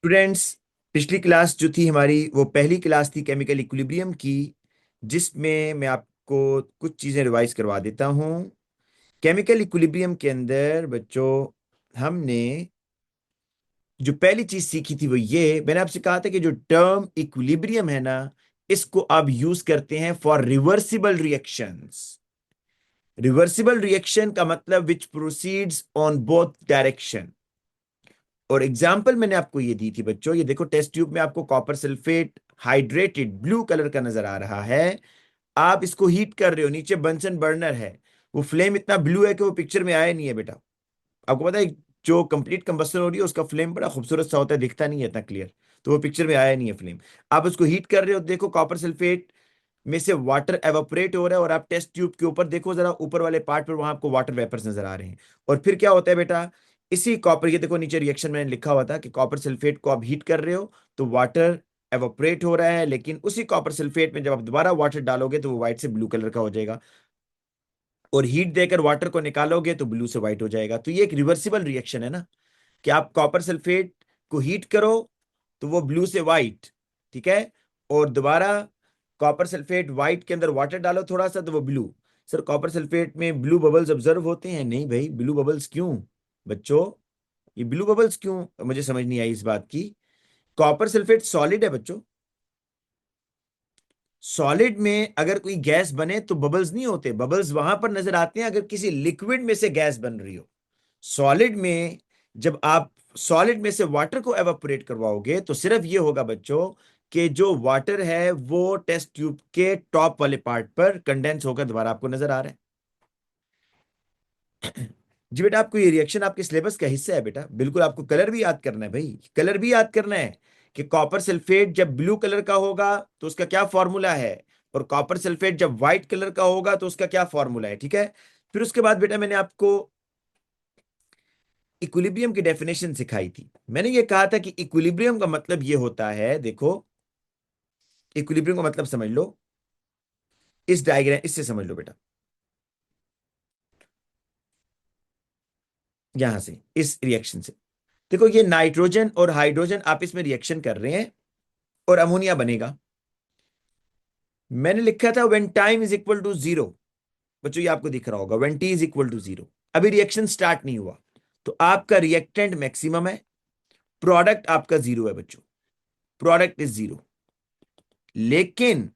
Students, पिछली class जो थी हमारी वो पहली क्लास थी केमिकल इक्विलिब्रियम की, जिसमें मैं आपको कुछ चीज़ें रिवाइज करवा देता हूँ। केमिकल इक्विलिब्रियम के अंदर बच्चों हमने जो पहली चीज सीखी थी वो ये मैंने आपसे कहा था कि जो टर्म इक्विलिब्रियम है ना, इसको आप यूज करते हैं for reversible reactions. Reversible reaction का मतलब विच प्रोसीड्स ऑन बोथ डायरेक्शन। और एग्जाम्पल मैंने आपको ये दी थी बच्चों, ये देखो टेस्ट ट्यूब में आपको copper sulphate hydrated blue colour का नजर आ रहा है। आप इसको हीट कर रहे हो, नीचे बंसन बर्नर है। वो फ्लेम इतना ब्लू है कि वो पिक्चर में आया नहीं है बेटा। आपको पता है जो कंप्लीट कंबस्टन हो रही है उसका फ्लेम बड़ा खूबसूरत सा होता है, दिखता नहीं है इतना क्लियर, तो वो पिक्चर में आया नहीं है फ्लेम। आप उसको हीट कर रहे हो, देखो कॉपर सल्फेट में से वाटर एवापोरेट हो रहा है, और आप टेस्ट ट्यूब के ऊपर देखो जरा, ऊपर वाले पार्ट पर वहां आपको वाटर वेपर्स नजर आ रहे हैं। और फिर क्या होता है बेटा, इसी कॉपर, ये देखो नीचे रिएक्शन में लिखा हुआ था कि कॉपर सल्फेट को आप हीट कर रहे हो तो वाटर एवापोरेट हो रहा है, लेकिन उसी कॉपर सल्फेट में जब आप दोबारा वाटर डालोगे तो वो व्हाइट से ब्लू कलर का हो जाएगा, और हीट देकर वाटर को निकालोगे तो ब्लू से व्हाइट हो जाएगा। तो ये एक रिवर्सिबल रिएक्शन है ना, कि आप कॉपर सल्फेट को हीट करो तो वो ब्लू से व्हाइट, ठीक है, और दोबारा कॉपर सल्फेट व्हाइट के अंदर वाटर डालो थोड़ा सा तो वो ब्लू। सर कॉपर सल्फेट में ब्लू बबल्स ऑब्जर्व होते हैं? नहीं भाई, ब्लू बबल्स क्यों बच्चों? ये ब्लू बबल्स क्यों, मुझे समझ नहीं आई इस बात की। कॉपर सल्फेट सॉलिड है बच्चों। सॉलिड में अगर कोई गैस बने तो बबल्स नहीं होते, बबल्स वहां पर नजर आते हैं अगर किसी लिक्विड में से गैस बन रही हो। सॉलिड में जब आप सॉलिड में से वाटर को एवापोरेट करवाओगे तो सिर्फ ये होगा बच्चों कि जो वाटर है वो टेस्ट ट्यूब के टॉप वाले पार्ट पर कंडेंस होकर दोबारा आपको नजर आ रहा है। जी बेटा, आपको ये रिएक्शन आपके सिलेबस का हिस्सा है बेटा, बिल्कुल आपको कलर भी याद करना है भाई, कलर भी याद करना है कि कॉपर सल्फेट जब ब्लू कलर का होगा तो उसका क्या फॉर्मूला है, और कॉपर सल्फेट जब व्हाइट कलर का होगा तो उसका क्या फॉर्मूला है, ठीक है। फिर उसके बाद बेटा मैंने आपको इक्विलिब्रियम की डेफिनेशन सिखाई थी। मैंने ये कहा था कि इक्विलिब्रियम का मतलब ये होता है, देखो इक्विलिब्रियम का मतलब समझ लो, इस डायग्राम इससे समझ लो बेटा, यहां से इस रिएक्शन से। देखो ये नाइट्रोजन और हाइड्रोजन आपस में रिएक्शन कर रहे हैं और अमोनिया बनेगा। मैंने लिखा था when time is equal to zero. बच्चों ये आपको दिख रहा होगा, when T is equal to zero. अभी रिएक्शन स्टार्ट नहीं हुआ तो आपका रिएक्टेंट मैक्सिमम है, प्रोडक्ट आपका जीरो है बच्चों, प्रोडक्ट इज जीरो। लेकिन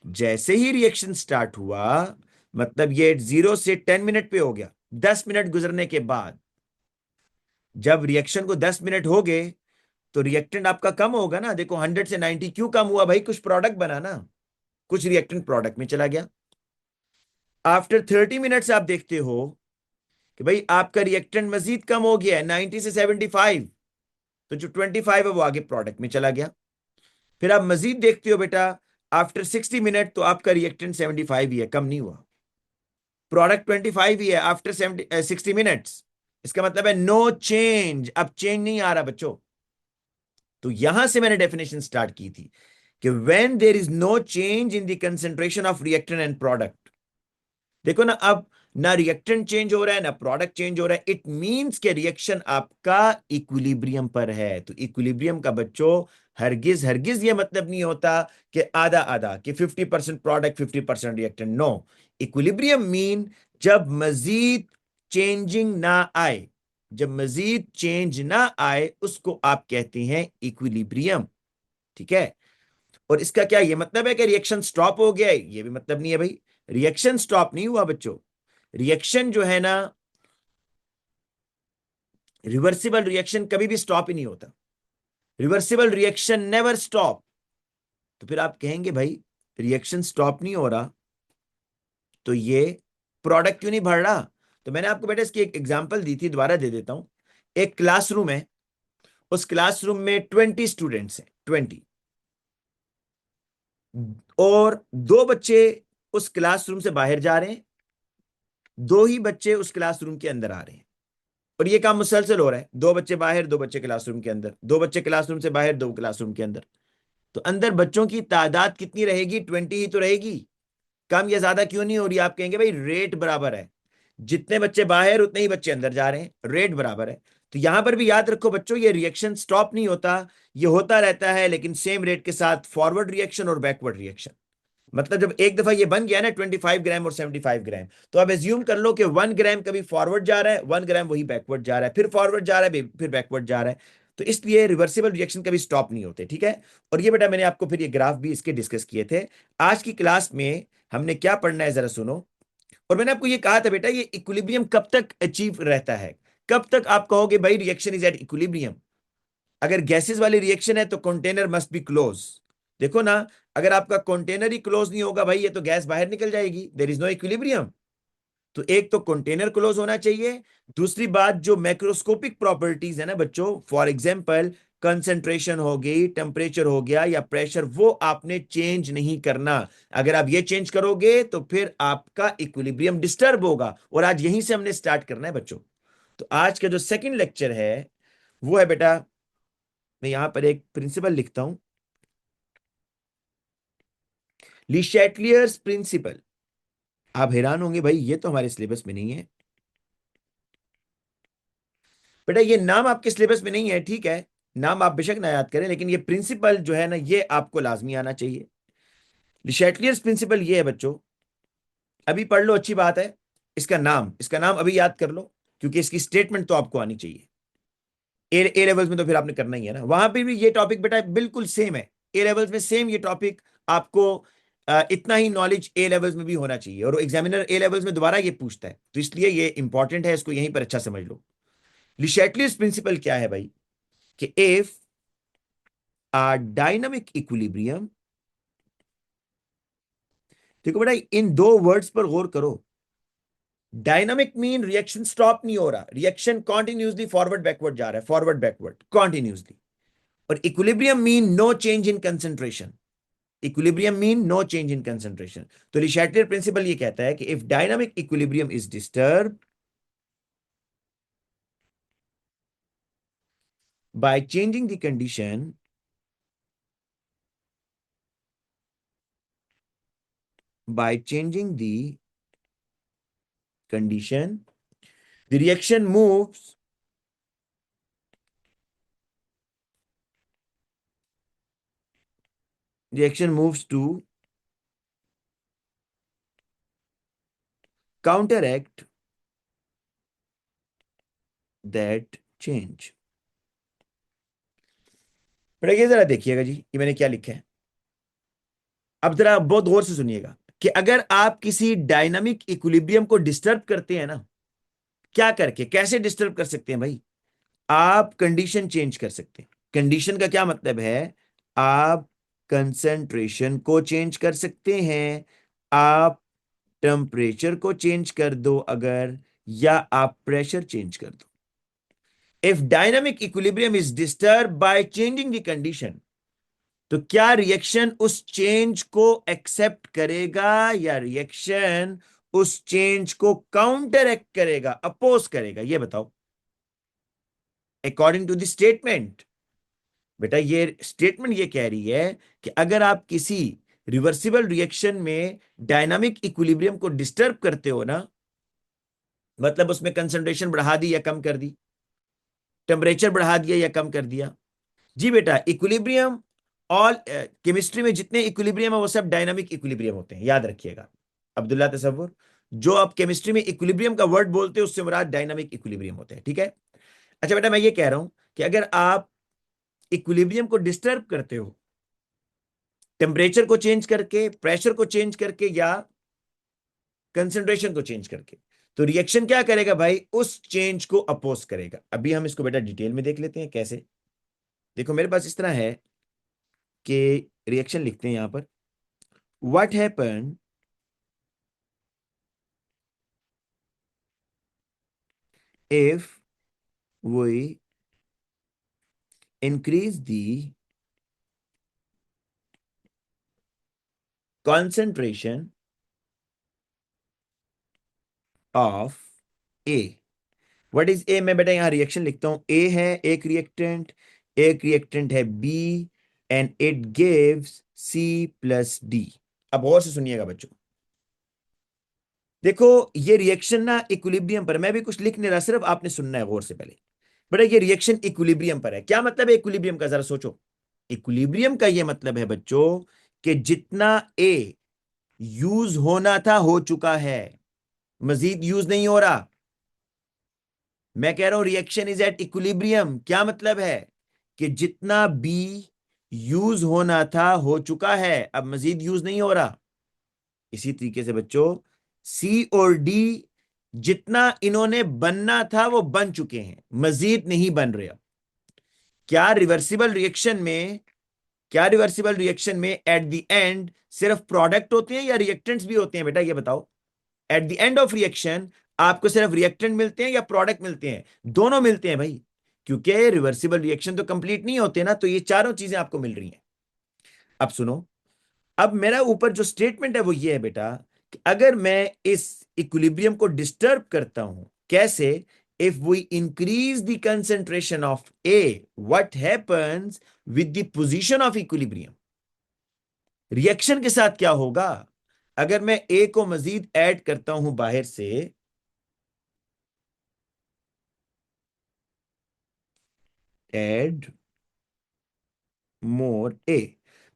जैसे ही रिएक्शन स्टार्ट हुआ, मतलब ये 0 से 10 मिनट पे हो गया, 10 मिनट गुजरने के बाद, जब रिएक्शन को 10 मिनट हो गए तो रिएक्टेंट आपका कम होगा ना। देखो 100 से 90 क्यों कम हुआ भाई? कुछ प्रोडक्ट बना ना, कुछ रिएक्टेंट प्रोडक्ट में चला गया। आफ्टर 30 मिनट्स आप देखते हो कि भाई आपका रिएक्टेंट मजीद कम हो गया है, 90 से 75, तो जो 25 है वो आगे प्रोडक्ट में चला गया। फिर आप मजीद देखते हो बेटा, आफ्टर 60 मिनट तो आपका रिएक्टेंट 75 ही है, कम नहीं हुआ, प्रोडक्ट 25 ही है आफ्टर 60 मिनट्स। इसका मतलब है नो चेंज, अब चेंज नहीं आ रहा बच्चों। तो यहां से मैंने डेफिनेशन स्टार्ट की थी कि when there is no change in the concentration of reactant and product, देखो ना अब, ना रिएक्टेंट चेंज हो रहा है ना प्रोडक्ट चेंज हो रहा है, इट मींस के रिएक्शन आपका इक्विलिब्रियम पर है। तो इक्विलिब्रियम का बच्चों हरगिज हरगिज ये मतलब नहीं होता कि आधा आधा, कि 50% product 50% reactant, no. Equilibrium mean जब मजीद चेंजिंग ना आए, जब मजीद चेंज ना आए उसको आप कहते हैं इक्विलिब्रियम, ठीक है। और इसका क्या ये मतलब है कि रिएक्शन स्टॉप हो गया है? ये भी मतलब नहीं है भाई, रिएक्शन स्टॉप नहीं हुआ बच्चों। रिएक्शन जो है ना, रिवर्सिबल रिएक्शन कभी भी स्टॉप ही नहीं होता, रिवर्सिबल रिएक्शन नेवर स्टॉप। तो फिर आप कहेंगे भाई रिएक्शन स्टॉप नहीं हो रहा तो ये प्रोडक्ट क्यों नहीं बढ़ रहा? तो मैंने आपको बेटा इसकी एक एग्जांपल दी थी, दोबारा दे देता हूं। एक क्लासरूम है, उस क्लासरूम में 20 स्टूडेंट्स हैं, 20, और दो बच्चे उस क्लासरूम से बाहर जा रहे हैं, दो ही बच्चे उस क्लासरूम के अंदर आ रहे हैं। और ये काम मुसलसल हो रहा है, दो बच्चे बाहर दो बच्चे क्लासरूम के अंदर, दो बच्चे क्लासरूम से बाहर दो क्लासरूम के अंदर। तो अंदर बच्चों की तादाद कितनी रहेगी? 20 ही तो रहेगी, कम या ज्यादा क्यों नहीं हो रही? आप कहेंगे भाई रेट बराबर है, जितने बच्चे बाहर उतने ही बच्चे अंदर जा रहे हैं, रेट बराबर है। तो यहां पर भी याद रखो बच्चों, ये रिएक्शन स्टॉप नहीं होता, ये होता रहता है लेकिन सेम रेट के साथ फॉरवर्ड रिएक्शन और बैकवर्ड रिएक्शन। मतलब जब एक दफा ये बन गया ना 25 ग्राम और 75 ग्राम, तो अब एज्यूम कर लो कि 1 ग्राम कभी फॉरवर्ड जा रहा है, 1 ग्राम वही बैकवर्ड जा रहा है, फिर फॉरवर्ड जा रहा है, फिर बैकवर्ड जा रहा है। तो इसलिए रिवर्सिबल रिएक्शन कभी स्टॉप नहीं होते, ठीक है। और ये बेटा मैंने आपको फिर ये ग्राफ भी इसके डिस्कस किए थे। आज की क्लास में हमने क्या पढ़ना है जरा सुनो। और मैंने आपको ये कहा था बेटा, ये इक्विलिब्रियम कब तक अचीव रहता है, कब तक आप कहोगे भाई रिएक्शन इज एट इक्विलिब्रियम। अगर गैसेस वाली रिएक्शन है तो कंटेनर मस्ट बी क्लोज। देखो ना, अगर आपका कंटेनर ही क्लोज नहीं होगा भाई, ये तो गैस बाहर निकल जाएगी, देयर इज नो इक्विलिब्रियम। तो एक तो कंटेनर क्लोज होना चाहिए। दूसरी बात, जो मैक्रोस्कोपिक प्रॉपर्टीज है ना बच्चों, फॉर एग्जांपल कंसंट्रेशन हो गई, टेम्परेचर हो गया या प्रेशर, वो आपने चेंज नहीं करना। अगर आप ये चेंज करोगे तो फिर आपका इक्विलिब्रियम डिस्टर्ब होगा। और आज यहीं से हमने स्टार्ट करना है बच्चों। तो आज का जो सेकंड लेक्चर है वो है बेटा, मैं यहां पर एक प्रिंसिपल लिखता हूं, ली शैटलियर्स प्रिंसिपल। आप हैरान होंगे भाई ये तो हमारे सिलेबस में नहीं है। बेटा ये नाम आपके सिलेबस में नहीं है, ठीक है, नाम आप बेशक ना याद करें, लेकिन ये प्रिंसिपल जो है ना ये आपको लाजमी आना चाहिए। ली शैटलियर्स प्रिंसिपल ये है बच्चों, अभी पढ़ लो, अच्छी बात है। इसका नाम अभी याद कर लो, क्योंकि इसकी स्टेटमेंट तो आपको आनी चाहिए। ए लेवल्स में तो फिर आपने करना ही है ना, वहां पे भी ये टॉपिक बेटा बिल्कुल सेम है। ए लेवल्स में सेम ये टॉपिक आपको इतना ही नॉलेज ए लेवल्स में भी होना चाहिए, और एग्जामिनर ए लेवल्स में दोबारा ये पूछता है, तो इसलिए ये इंपॉर्टेंट है, इसको यहीं पर अच्छा समझ लो। लिशेटलीज प्रिंसिपल क्या है भाई, कि इफ आ डायनामिक इक्विलिब्रियम, देखो बेटा इन दो वर्ड्स पर गौर करो। डायनामिक मीन रिएक्शन स्टॉप नहीं हो रहा, रिएक्शन कॉन्टिन्यूसली फॉरवर्ड बैकवर्ड जा रहा है, फॉरवर्ड बैकवर्ड कॉन्टिन्यूसली। और equilibrium mean no change in concentration, equilibrium mean no change in concentration. तो ली शैटलियर प्रिंसिपल ये कहता है कि if dynamic equilibrium is disturb by changing the condition, by changing the condition, the reaction moves to counteract that change। बेटा ये जरा देखिएगा जी, ये मैंने क्या लिखा है, अब जरा बहुत गौर से सुनिएगा कि अगर आप किसी डायनामिक इक्विलिब्रियम को डिस्टर्ब करते हैं ना, क्या करके, कैसे डिस्टर्ब कर सकते हैं भाई, आप कंडीशन चेंज कर सकते हैं। कंडीशन का क्या मतलब है, आप कंसंट्रेशन को चेंज कर सकते हैं, आप टेम्परेचर को चेंज कर दो अगर, या आप प्रेशर चेंज कर दो। If dynamic equilibrium is disturb by changing the condition, तो क्या रिएक्शन उस चेंज को एक्सेप्ट करेगा या रिएक्शन उस चेंज को काउंटर एक्ट करेगा, अपोज करेगा, ये बताओ अकॉर्डिंग टू द स्टेटमेंट। बेटा ये स्टेटमेंट ये कह रही है कि अगर आप किसी रिवर्सिबल रिएक्शन में डायनामिक इक्विलिब्रियम को डिस्टर्ब करते हो ना, मतलब उसमें कंसंट्रेशन बढ़ा दी या कम कर दी, टेम्परेचर बढ़ा दिया या कम कर दिया। जी बेटा इक्विलिब्रियम, ऑल केमिस्ट्री में जितने इक्विलिब्रियम है वो सब डायनामिक इक्विलिब्रियम होते हैं, याद रखिएगा। अब्दुल्ला तसव्वुर, जो आप केमिस्ट्री में इक्विलिब्रियम का वर्ड बोलते हैं उससे मुराद डायनामिक इक्विलिब्रियम होते हैं, ठीक है। अच्छा बेटा मैं ये कह रहा हूं कि अगर आप इक्विलिब्रियम को डिस्टर्ब करते हो टेम्परेचर को चेंज करके, प्रेशर को चेंज करके, या कंसंट्रेशन को चेंज करके, तो रिएक्शन क्या करेगा भाई, उस चेंज को अपोज करेगा। अभी हम इसको बेटा डिटेल में देख लेते हैं कैसे। देखो मेरे पास इस तरह है कि रिएक्शन लिखते हैं यहां पर, what happen if we increase the concentration of A. What is A, मैं बेटा यहां रिएक्शन लिखता हूं, ए है एक रिएक्टेंट है B, and it gives C plus D. अब और से सुनिएगा बच्चों, देखो ये रिएक्शन ना इक्विलिब्रियम पर, मैं भी कुछ लिख नहीं रहा, सिर्फ आपने सुनना है गौर से पहले। बेटा ये रिएक्शन इक्विलिब्रियम पर है। क्या मतलब है इक्विलिब्रियम का, जरा सोचो। इक्विलिब्रियम का ये मतलब है बच्चों कि जितना ए यूज होना था हो चुका है, मजीद यूज नहीं हो रहा। मैं कह रहा हूं रिएक्शन इज एट इक्विलिब्रियम, क्या मतलब है कि जितना बी यूज होना था हो चुका है, अब मजीद यूज नहीं हो रहा। इसी तरीके से बच्चों सी और डी जितना इन्होंने बनना था वो बन चुके हैं, मजीद नहीं बन रहे। अब क्या रिवर्सिबल रिएक्शन में, क्या रिवर्सिबल रिएक्शन में एट द एंड सिर्फ प्रोडक्ट होते हैं या रिएक्टेंट्स भी होते हैं बेटा, ये बताओ। At the end of reaction आपको सिर्फ रिएक्टेंट मिलते हैं या प्रोडक्ट मिलते हैं? दोनों मिलते हैं भाई, क्योंकि रिवर्सिबल रिएक्शन तो कंप्लीट नहीं होते ना, तो ये चारों चीजें आपको मिल रही हैं। अब सुनो, अब मेरा ऊपर जो स्टेटमेंट है वो ये है बेटा कि अगर मैं इस इक्विलिब्रियम को डिस्टर्ब करता हूं, कैसे? If we increase the concentration of A, what happens with the position of equilibrium? Reaction के साथ क्या होगा अगर मैं ए को मजीद ऐड करता हूं बाहर से? ऐड मोर ए,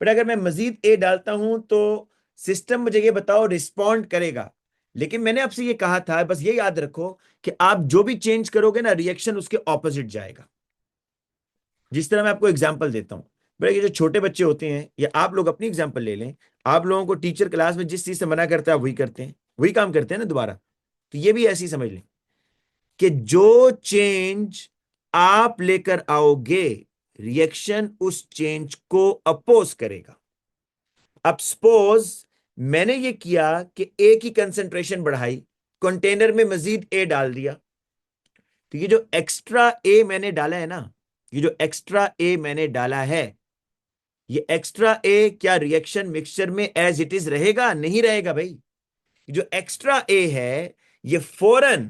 बट अगर मैं मजीद ए डालता हूं तो सिस्टम मुझे ये बताओ रिस्पॉन्ड करेगा। लेकिन मैंने आपसे ये कहा था, बस ये याद रखो कि आप जो भी चेंज करोगे ना, रिएक्शन उसके ऑपोजिट जाएगा। जिस तरह मैं आपको एग्जांपल देता हूं, बड़े ये जो छोटे बच्चे होते हैं, या आप लोग अपनी एग्जांपल ले लें, आप लोगों को टीचर क्लास में जिस चीज से मना करता है वही करते हैं, वही काम करते हैं ना दोबारा। तो ये भी ऐसे ही समझ लें कि जो चेंज आप लेकर आओगे, रिएक्शन उस चेंज को अपोज करेगा। अब सपोज मैंने ये किया कि ए की कंसेंट्रेशन बढ़ाई, कंटेनर में मजीद ए डाल दिया, तो ये जो एक्स्ट्रा ए मैंने डाला है ना, ये जो एक्स्ट्रा ए मैंने डाला है, ये एक्स्ट्रा ए क्या रिएक्शन मिक्सचर में एज इट इज रहेगा? नहीं रहेगा भाई। जो एक्स्ट्रा ए है ये फौरन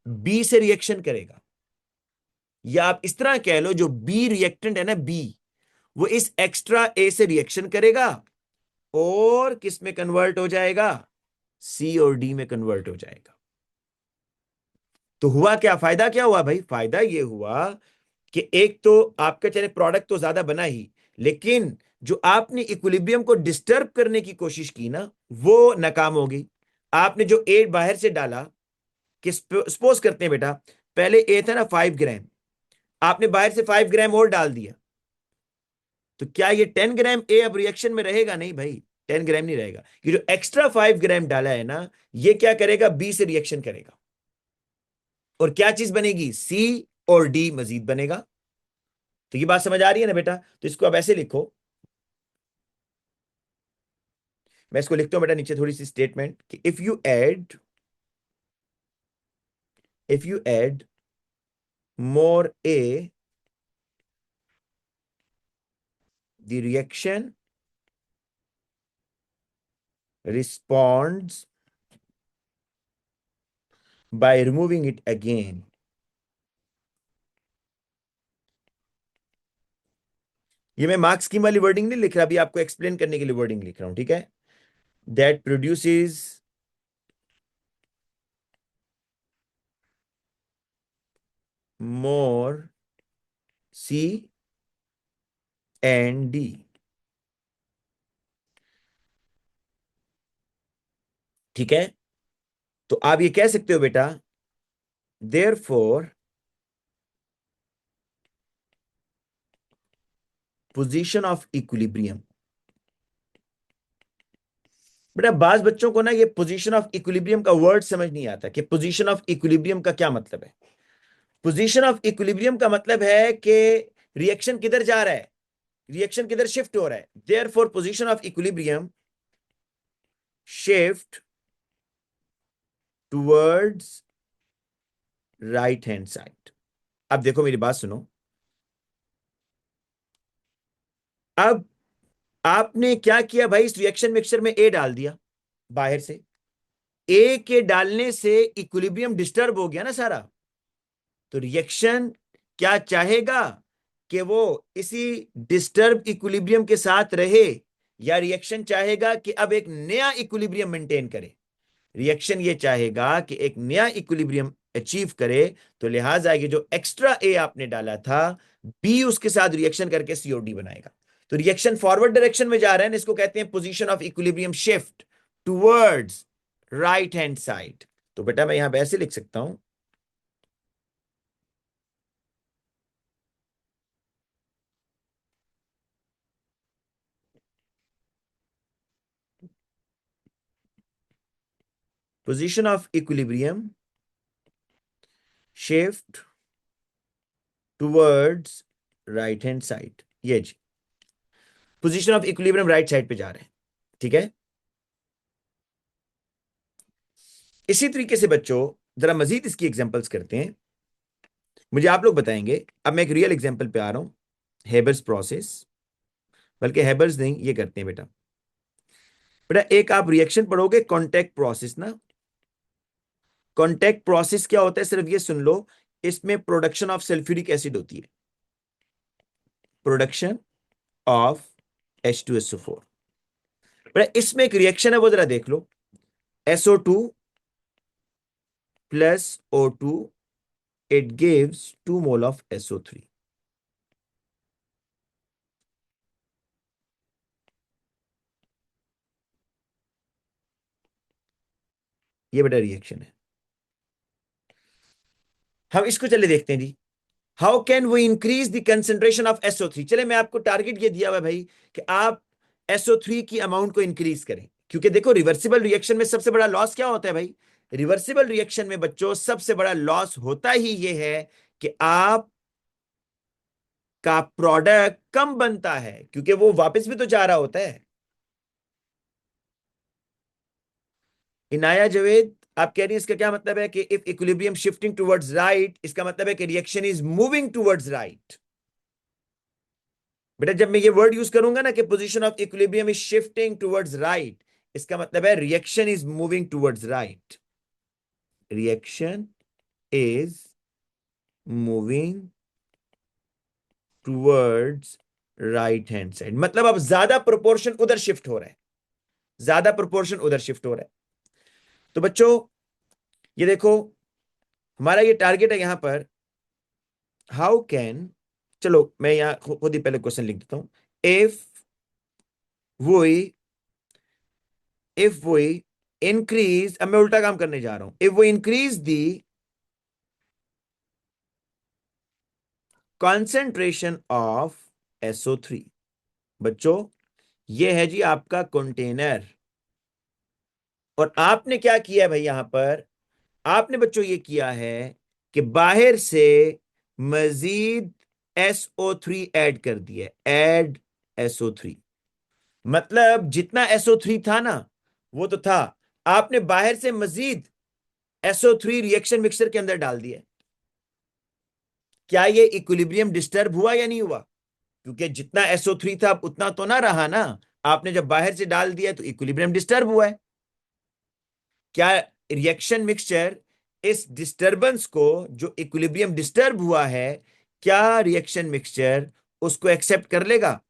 बी से रिएक्शन करेगा, या आप इस तरह कह लो जो बी रिएक्टेंट है ना, बी, वो इस एक्स्ट्रा ए से रिएक्शन करेगा और किस में कन्वर्ट हो जाएगा? सी और डी में कन्वर्ट हो जाएगा। तो हुआ क्या, फायदा क्या हुआ भाई? फायदा ये हुआ कि एक तो आपका चले प्रोडक्ट तो ज्यादा बना ही, लेकिन जो आपने इक्विलिब्रियम को डिस्टर्ब करने की कोशिश की ना, वो नाकाम हो गई। आपने जो ए बाहर से डाला, कि सपोज करते हैं बेटा, पहले ए था ना 5 ग्राम, आपने बाहर से 5 ग्राम और डाल दिया, तो क्या ये 10 ग्राम ए अब रिएक्शन में रहेगा? नहीं भाई, 10 ग्राम नहीं रहेगा। ये जो एक्स्ट्रा 5 ग्राम डाला है ना, ये क्या करेगा? बी से रिएक्शन करेगा, और क्या चीज बनेगी? सी और डी मजीद बनेगा। तो ये बात समझ आ रही है ना बेटा? तो इसको अब ऐसे लिखो, मैं इसको लिखता हूं बेटा नीचे थोड़ी सी स्टेटमेंट कि if you add more A, the reaction responds by removing it again. ये मैं मार्क्स स्कीम वाली वर्डिंग नहीं लिख रहा, अभी आपको एक्सप्लेन करने के लिए वर्डिंग लिख रहा हूं, ठीक है? That produces more C and D. ठीक है, तो आप ये कह सकते हो बेटा, देयरफॉर पोजीशन ऑफ इक्विलिब्रियम। बेटा बाज बच्चों को ना ये पोजीशन ऑफ इक्विलिब्रियम का वर्ड समझ नहीं आता कि पोजीशन ऑफ इक्विलिब्रियम का क्या मतलब है। पोजीशन ऑफ इक्विलिब्रियम का मतलब है कि रिएक्शन किधर जा रहा है, रिएक्शन किधर शिफ्ट हो रहा है। Therefore position of equilibrium shift towards right hand side. अब देखो मेरी बात सुनो, अब आपने क्या किया भाई, इस रिएक्शन मिक्सचर में ए डाल दिया बाहर से। ए के डालने से इक्विलिब्रियम डिस्टर्ब हो गया ना सारा, तो रिएक्शन क्या चाहेगा कि वो इसी डिस्टर्ब इक्विलिब्रियम के साथ रहे, या रिएक्शन चाहेगा कि अब एक नया इक्विलिब्रियम मेंटेन करे? रिएक्शन ये चाहेगा कि एक नया इक्विलिब्रियम अचीव करे, तो लिहाजा ये जो एक्स्ट्रा ए आपने डाला था, बी उसके साथ रिएक्शन करके सीओडी बनाएगा। तो रिएक्शन फॉरवर्ड डायरेक्शन में जा रहे हैं, इसको कहते हैं position of equilibrium shift towards right hand side. तो बेटा मैं यहां पे ऐसे लिख सकता हूं, position of equilibrium shift towards right hand side. ये जी position of equilibrium right side पे जा रहे हैं, ठीक है। इसी तरीके से बच्चों जरा मजीद इसकी एग्जांपल्स करते हैं, मुझे आप लोग बताएंगे। अब मैं एक रियल एग्जांपल पे आ रहा हूं, हेबर्स प्रोसेस, बल्कि हेबर्स नहीं, ये करते हैं बेटा। बेटा एक आप रिएक्शन पढ़ोगे कॉन्टैक्ट प्रोसेस ना। कॉन्टैक्ट प्रोसेस क्या होता है, सिर्फ ये सुन लो, इसमें प्रोडक्शन ऑफ सल्फ्यूरिक एसिड होती है, प्रोडक्शन ऑफ H2SO4। बेटा इसमें एक रिएक्शन है, वो जरा देख लो, SO2 plus O2, it gives 2 mole of SO3। ये बेटा रिएक्शन है। हम इसको चले देखते हैं जी, how can we increase the concentration of SO3। चले मैं आपको टारगेट ये दिया हुआ है भाई कि आप SO3 की अमाउंट को इंक्रीज करें, क्योंकि देखो रिवर्सिबल रिएक्शन में सबसे बड़ा लॉस क्या होता है भाई, रिवर्सिबल रिएक्शन में बच्चों सबसे बड़ा लॉस होता ही ये है कि आप का प्रोडक्ट कम बनता है, क्योंकि वो वापस भी तो जा रहा होता है। इनाया जावेद आप कह रही हैं इसका क्या मतलब है कि if equilibrium shifting towards right, इसका मतलब है कि reaction is moving towards right. बेटा जब मैं ये वर्ड यूज करूंगा ना कि position of equilibrium is shifting towards right, इसका मतलब है reaction is moving towards right, reaction is moving towards right hand side, मतलब अब ज्यादा प्रोपोर्शन उधर शिफ्ट हो रहा है, ज्यादा प्रोपोर्शन उधर शिफ्ट हो रहा है। तो बच्चों ये देखो हमारा ये टारगेट है यहां पर, हाउ कैन, चलो मैं यहां खुद ही पहले क्वेश्चन लिख देता हूं, if we if we increase, अब मैं उल्टा काम करने जा रहा हूं, if we increase the concentration of SO3। बच्चों ये है जी आपका कंटेनर, और आपने क्या किया है भाई यहां पर, आपने बच्चों ये किया है कि बाहर से मजीद SO3 ऐड कर दिया, ऐड SO3, मतलब जितना SO3 था ना वो तो था, आपने बाहर से मजीद SO3 रिएक्शन मिक्सचर के अंदर डाल दिया। क्या ये इक्विलिब्रियम डिस्टर्ब हुआ या नहीं हुआ, क्योंकि जितना SO3 था उतना तो ना रहा ना, आपने जब बाहर से डाल दिया तो इक्विलिब्रियम डिस्टर्ब हुआ है। क्या रिएक्शन मिक्सचर इस डिस्टरबेंस को, जो इक्विलिब्रियम डिस्टर्ब हुआ है, क्या रिएक्शन मिक्सचर उसको एक्सेप्ट कर लेगा?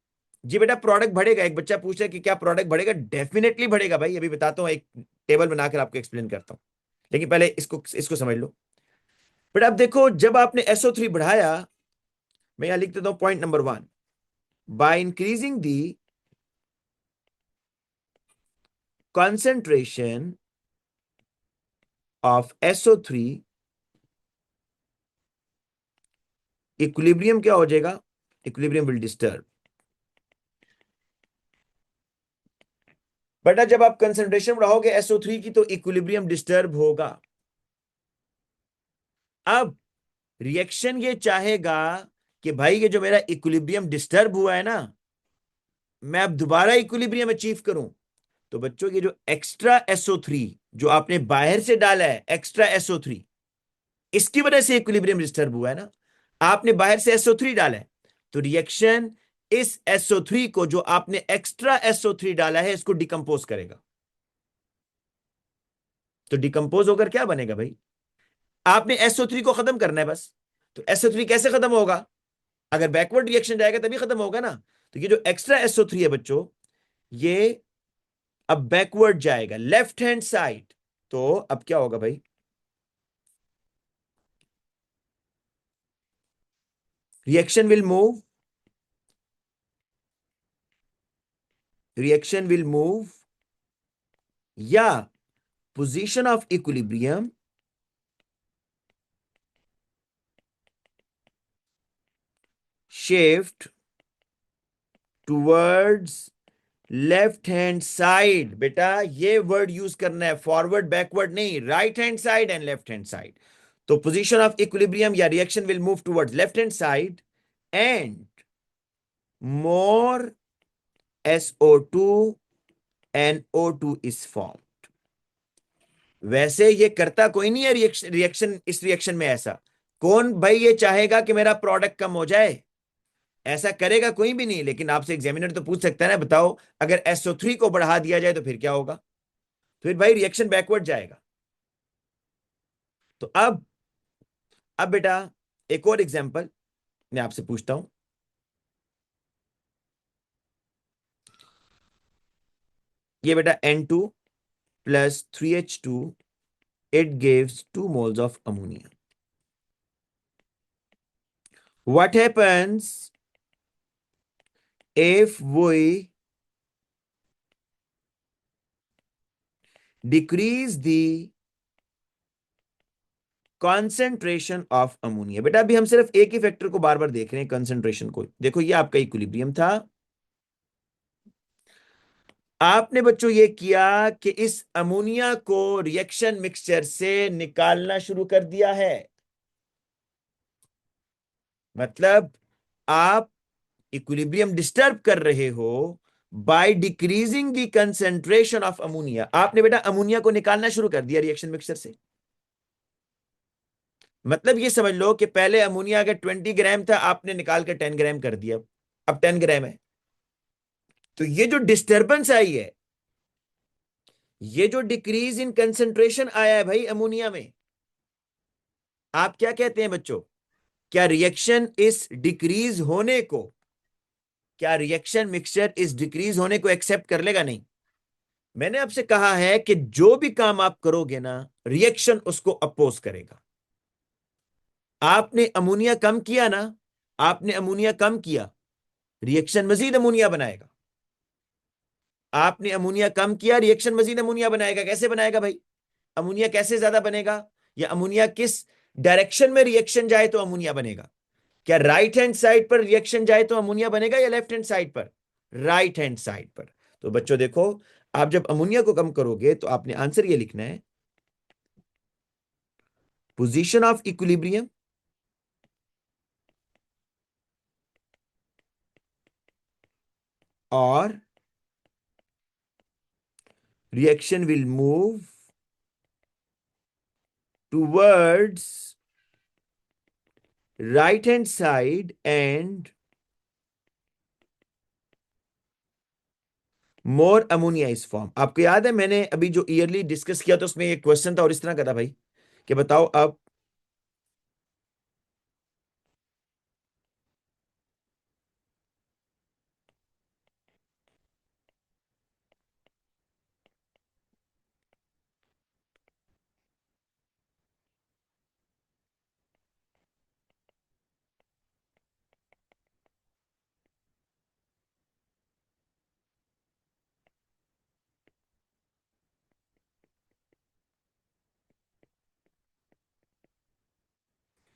जी बेटा प्रोडक्ट बढ़ेगा। एक बच्चा पूछ रहा है कि क्या प्रोडक्ट बढ़ेगा, डेफिनेटली बढ़ेगा भाई, अभी बताता हूं, एक टेबल बनाकर आपको एक्सप्लेन करता हूं, लेकिन पहले इसको इसको समझ लो। बेटा अब देखो जब आपने SO3 बढ़ाया, मैं यहां लिख देता हूं point number 1, by increasing the concentration of SO3, equilibrium क्या हो जाएगा, इक्विलिब्रियम विल डिस्टर्ब। बेटा जब आप कंसंट्रेशन बढ़ाओगे SO3 की तो इक्विलिब्रियम डिस्टर्ब होगा। अब रिएक्शन ये चाहेगा कि भाई ये जो मेरा इक्विलिब्रियम डिस्टर्ब हुआ है ना, मैं अब दोबारा इक्विलिब्रियम अचीव करूं। तो बच्चों ये जो एक्स्ट्रा SO3 जो आपने बाहर से डाला है, एक्स्ट्रा SO3, इसकी वजह से इक्विलिब्रियम डिस्टर्ब हुआ है ना, आपने बाहर से SO3 डाला है, तो रिएक्शन इस SO3 को जो आपने एक्स्ट्रा SO3 डाला है इसको डिकम्पोज करेगा। तो डिकम्पोज होकर क्या बनेगा भाई, आपने SO3 को खत्म करना है बस। तो SO3 कैसे खत्म होगा, अगर बैकवर्ड रिएक्शन जाएगा तभी खत्म होगा ना। तो ये जो एक्स्ट्रा SO3 है बच्चों, ये अब बैकवर्ड जाएगा लेफ्ट हैंड साइड। तो अब क्या होगा भाई, reaction will move, reaction will move या position of equilibrium shift towards left hand side. बेटा ये वर्ड यूज करना है, फॉरवर्ड बैकवर्ड नहीं, right hand side and left hand side. तो पोजीशन ऑफ इक्विलिब्रियम या reaction will move towards left hand side and more SO2 NO2 is form. वैसे ये करता कोई नहीं है रिएक्शन इस रिएक्शन में ऐसा। कौन भाई ये चाहेगा कि मेरा प्रोडक्ट कम हो जाए? ऐसा करेगा कोई भी नहीं। लेकिन आपसे एग्जामिनर तो पूछ सकता है ना, बताओ अगर SO3 को बढ़ा दिया जाए तो फिर क्या होगा? फिर भाई रिएक्शन बैकवर्ड जाएगा। तो अब बेटा एक और एग्जांपल मैं आपसे पूछता हूं। ये बेटा N2 plus 3H2, it gives 2 moles of ammonia. What happens if we decrease the concentration of ammonia? बेटा अभी हम सिर्फ एक ही फैक्टर को बार बार देख रहे हैं, कंसंट्रेशन को। देखो ये आपका इक्विलिब्रियम था। आपने बच्चों ये किया कि इस अमोनिया को रिएक्शन मिक्सचर से निकालना शुरू कर दिया है। मतलब आप इक्विलिब्रियम डिस्टर्ब कर रहे हो by decreasing the concentration of ammonia. आपने बेटा अमोनिया को निकालना शुरू कर दिया रिएक्शन मिक्सचर से। मतलब ये समझ लो कि पहले अमोनिया अगर 20 ग्राम था, आपने निकाल कर 10 ग्राम कर दिया, अब 10 ग्राम है। तो ये जो डिस्टर्बेंस आई है, ये जो डिक्रीज इन कंसेंट्रेशन आया है भाई अमोनिया में, आप क्या कहते हैं बच्चों? क्या रिएक्शन इस डिक्रीज होने को, क्या रिएक्शन मिक्सचर इस डिक्रीज होने को एक्सेप्ट कर लेगा? नहीं। मैंने आपसे कहा है कि जो भी काम आप करोगे ना, रिएक्शन उसको अपोज करेगा। आपने अमोनिया कम किया ना, आपने अमोनिया कम किया, रिएक्शन मजीद अमोनिया बनाएगा। आपने अमोनिया कम किया, रिएक्शन मजीद अमोनिया बनाएगा। कैसे बनाएगा भाई? अमोनिया कैसे ज्यादा बनेगा, या अमोनिया किस डायरेक्शन में रिएक्शन जाए तो अमोनिया बनेगा? क्या राइट हैंड साइड पर रिएक्शन जाए तो अमोनिया बनेगा, या लेफ्ट हैंड साइड पर? राइट हैंड साइड पर। तो बच्चों देखो, आप जब अमोनिया को कम करोगे तो आपने आंसर ये लिखना है, पोजीशन ऑफ इक्विलिब्रियम और reaction will move towards right hand side and more ammonia is formed। आपको याद है मैंने अभी जो ईयरली डिस्कस किया था उसमें एक क्वेश्चन था और इस तरह का था भाई कि बताओ अब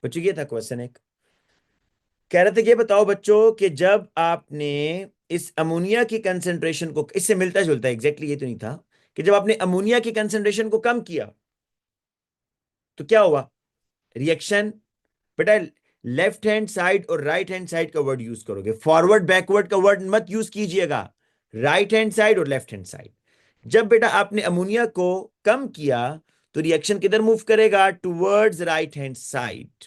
बच्चों ये था क्वेश्चन एक। कह रहे थे कि बताओ बच्चों कि जब आपने इस अमोनिया की कंसेंट्रेशन को, इससे मिलता जुलता एग्जैक्टली ये तो नहीं था, कि जब आपने अमोनिया की कंसेंट्रेशन को कम किया तो क्या हुआ? रिएक्शन, बेटा लेफ्ट हैंड साइड और राइट हैंड साइड का वर्ड यूज करोगे, फॉरवर्ड बैकवर्ड का वर्ड मत यूज कीजिएगा। राइट हैंड साइड और लेफ्ट हैंड साइड। जब बेटा आपने अमोनिया को कम किया तो रिएक्शन किधर मूव करेगा? Towards right hand side.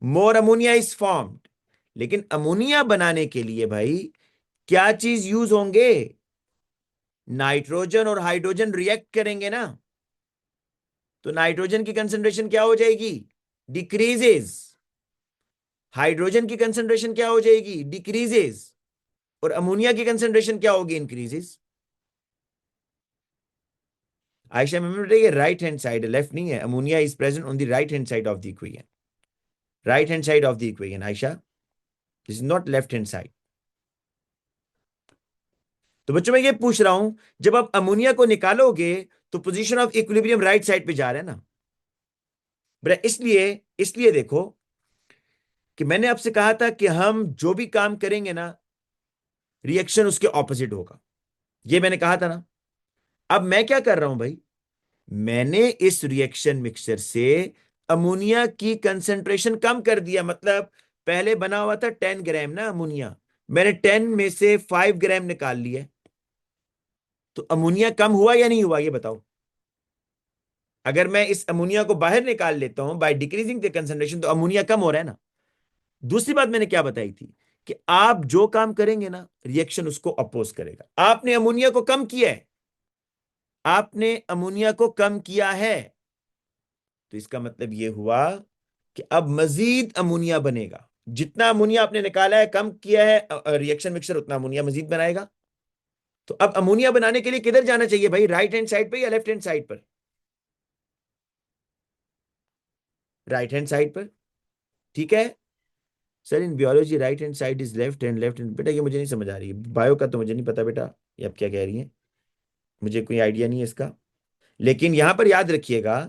More ammonia is formed. लेकिन अमोनिया बनाने के लिए भाई क्या चीज यूज होंगे? नाइट्रोजन और हाइड्रोजन रिएक्ट करेंगे ना, तो नाइट्रोजन की कंसेंट्रेशन क्या हो जाएगी? डिक्रीजेस। हाइड्रोजन की कंसेंट्रेशन क्या हो जाएगी? डिक्रीजेस। और अमोनिया की कंसेंट्रेशन क्या होगी? इंक्रीजेस। आयशा मैम ये राइट हैंड साइड है, लेफ्ट नहीं है। Ammonia is present on the right hand side of the equation. Right hand side of the equation Ayesha. This is not left hand side. तो बच्चों मैं ये पूछ रहा हूं, जब आप अमोनिया को निकालोगे तो position of equilibrium right side पे जा रहा है ना बेटा। इसलिए इसलिए देखो कि मैंने आपसे कहा था कि हम जो भी काम करेंगे ना, रिएक्शन उसके ऑपोजिट होगा। ये मैंने कहा था ना। अब मैं क्या कर रहा हूं भाई, मैंने इस रिएक्शन मिक्सचर से अमोनिया की कंसेंट्रेशन कम कर दिया। मतलब पहले बना हुआ था 10 ग्राम ना अमोनिया, मैंने 10 में से 5 ग्राम निकाल लिया। तो अमोनिया कम हुआ या नहीं हुआ ये बताओ। अगर मैं इस अमोनिया को बाहर निकाल लेता हूं बाय डिक्रीजिंग द कंसेंट्रेशन, तो अमोनिया कम हो रहा है ना। दूसरी बात मैंने क्या बताई थी कि आप जो काम करेंगे ना, रिएक्शन उसको अपोज करेगा। आपने अमोनिया को कम किया है, आपने अमोनिया को कम किया है, तो इसका मतलब यह हुआ कि अब मजीद अमोनिया बनेगा। जितना अमोनिया आपने निकाला है, कम किया है रिएक्शन मिक्सर, उतना अमोनिया मजीद बनाएगा। तो अब अमोनिया बनाने के लिए किधर जाना चाहिए भाई, राइट हैंड साइड पर या लेफ्ट हैंड साइड पर? राइट हैंड साइड पर, ठीक है। Sir in biology right hand side is left hand, left hand बेटा ये मुझे नहीं समझ आ रही है। बायो का तो मुझे नहीं पता बेटा, ये आप क्या कह रही हैं, मुझे कोई आइडिया नहीं है इसका। लेकिन यहां पर याद रखिएगा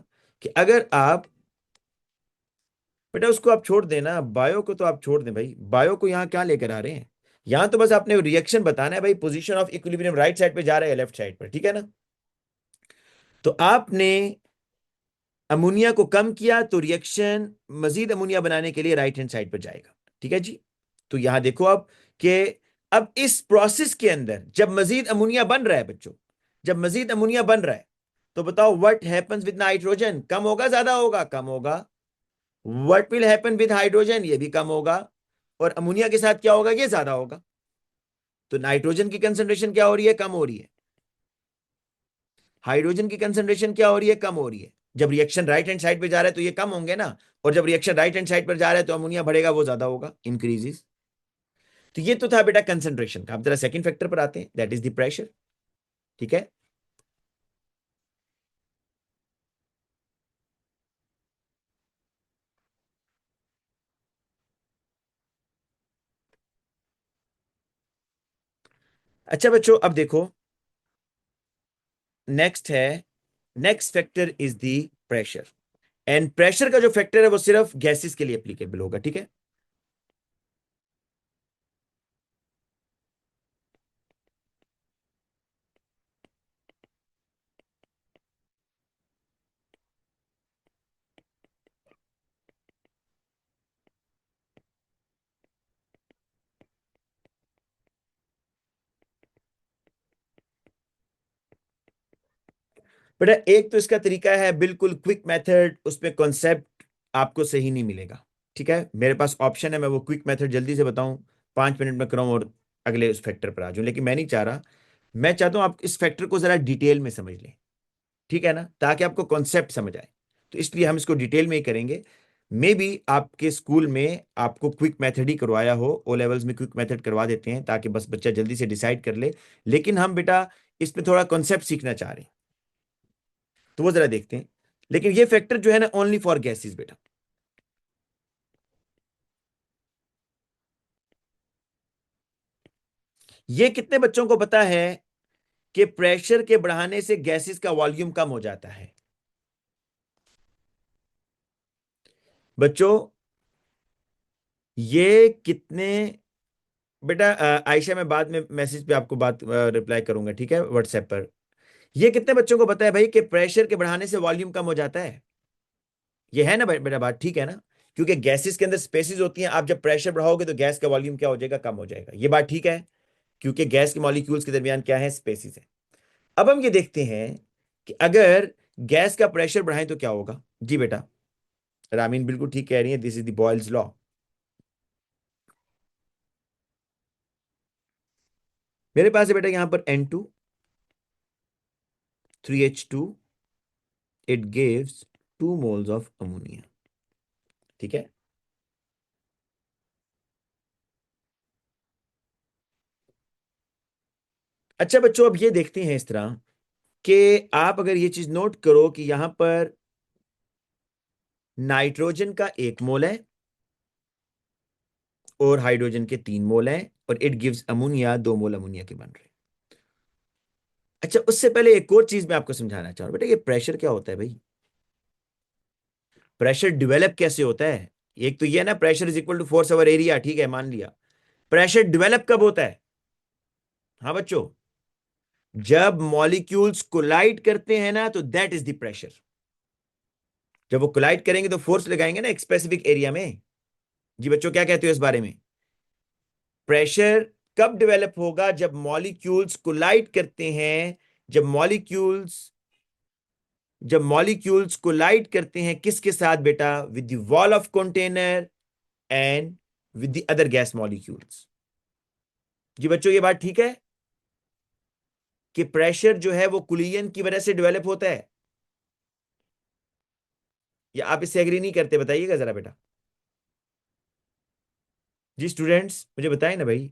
कि अगर आप, बेटा उसको आप छोड़ देना, बायो को तो आप छोड़ दें भाई। बायो को यहां क्या लेकर आ रहे हैं, यहां तो बस आपने रिएक्शन बताना है भाई। Position of equilibrium right side पे जा रहा है लेफ्ट साइड पर, ठीक है ना। तो आपने अमोनिया को कम किया तो रिएक्शन मजीद अमोनिया बनाने के लिए राइट हैंड साइड पर जाएगा, ठीक है जी। तो यहां देखो अब कि अब इस प्रोसेस के अंदर जब मजीद अमोनिया बन रहा है बच्चों, जब मजीद अमोनिया बन रहा है, तो बताओ व्हाट हैपेंस विद नाइट्रोजन, कम होगा ज्यादा होगा? कम होगा। What will happen with hydrogen, ये भी कम होगा। और अमोनिया के साथ क्या होगा, ये ज्यादा होगा। तो नाइट्रोजन की कंसंट्रेशन क्या हो रही है, कम हो रही है। हाइड्रोजन की कंसंट्रेशन क्या हो रही है, कम हो रही है। जब रिएक्शन राइट हैंड साइड पे जा रहा है तो ये कम होंगे ना, और जब रिएक्शन राइट हैंड साइड पर जा रहा है तो अमोनिया बढ़ेगा, वो ज्यादा होगा, इंक्रीजेस। तो ये तो था बेटा कंसंट्रेशन का। अब जरा सेकंड फैक्टर पर आते हैं, दैट इज द प्रेशर, ठीक है। अच्छा बच्चों अब देखो, नेक्स्ट है, next factor is the pressure. And pressure का जो फैक्टर है वो सिर्फ गैसेस के लिए एप्लीकेबल होगा, ठीक है। बेटा एक तो इसका तरीका है बिल्कुल क्विक मेथड, उसमें कॉन्सेप्ट आपको सही नहीं मिलेगा, ठीक है। मेरे पास ऑप्शन है, मैं वो क्विक मेथड जल्दी से बताऊं, 5 मिनट में कराऊं और अगले उस फैक्टर पर आ जाऊं। लेकिन मैं नहीं चाह रहा, मैं चाहता हूं आप इस फैक्टर को जरा डिटेल में समझ लें, ठीक है ना, ताकि आपको कॉन्सेप्ट समझ आए। तो इसलिए हम इसको डिटेल में ही करेंगे। मे बी आपके स्कूल में आपको क्विक मेथड ही करवाया हो, ओ लेवल्स में क्विक मेथड करवा देते हैं ताकि बस बच्चा जल्दी से डिसाइड कर ले। लेकिन हम बेटा इसमें थोड़ा कॉन्सेप्ट सीखना चाह रहे हैं, तो वो जरा देखते हैं। लेकिन ये फैक्टर जो है ना, ओनली फॉर गैसेस बेटा। ये कितने बच्चों को पता है कि प्रेशर के बढ़ाने से गैसेस का वॉल्यूम कम हो जाता है? बच्चों ये कितने, बेटा आयशा मैं बाद में मैसेज पे आपको बात रिप्लाई करूंगा, ठीक है, व्हाट्सएप पर। ये कितने बच्चों को पता है भाई कि प्रेशर के बढ़ाने से वॉल्यूम कम हो जाता है? ये है ना बेटा बात, ठीक है ना। क्योंकि गैसेस के अंदर स्पेसिस होती हैं, आप जब प्रेशर बढ़ाओगे तो गैस का वॉल्यूम क्या हो जाएगा, कम हो जाएगा। ये बात ठीक है, क्योंकि गैस के मॉलिक्यूल्स के दरमियान क्या है, स्पेसिस है। अब हम ये देखते हैं कि अगर गैस का प्रेशर बढ़ाएं तो क्या होगा। जी बेटा रामीन बिल्कुल ठीक कह रही है, this is the Boyle's law. मेरे पास है बेटा यहां पर N2 3H2, it gives 2 moles of ammonia, ठीक है। अच्छा बच्चों अब ये देखते हैं इस तरह कि आप अगर ये चीज नोट करो कि यहां पर नाइट्रोजन का 1 मोल है और हाइड्रोजन के 3 मोल हैं और it gives ammonia, 2 mole ammonia के बन रहे हैं। अच्छा, उससे पहले एक और चीज मैं आपको समझाना चाह रहा हूं बेटा, ये प्रेशर क्या होता है भाई? प्रेशर डेवलप कैसे होता है? एक तो ये है ना, pressure is equal to force over area, ठीक है, मान लिया। प्रेशर डेवलप कब होता है? हाँ बच्चों, जब मॉलिक्यूल्स कोलाइड करते हैं ना, तो दैट इज द प्रेशर। जब वो कोलाइड करेंगे तो फोर्स लगाएंगे ना एक स्पेसिफिक एरिया में। जी बच्चों, क्या कहते हो इस बारे में? प्रेशर कब डेवलप होगा? जब मॉलिक्यूल्स कोलाइड करते हैं। जब मॉलिक्यूल्स जब मॉलिक्यूल्स कोलाइड करते हैं किसके साथ बेटा? With the wall of container and with the other gas molecules. जी बच्चों, ये बात ठीक है कि प्रेशर जो है वो कुलियन की वजह से डेवलप होता है? या आप इससे एग्री नहीं करते? बताइएगा जरा बेटा। जी स्टूडेंट्स, मुझे बताएं ना भाई,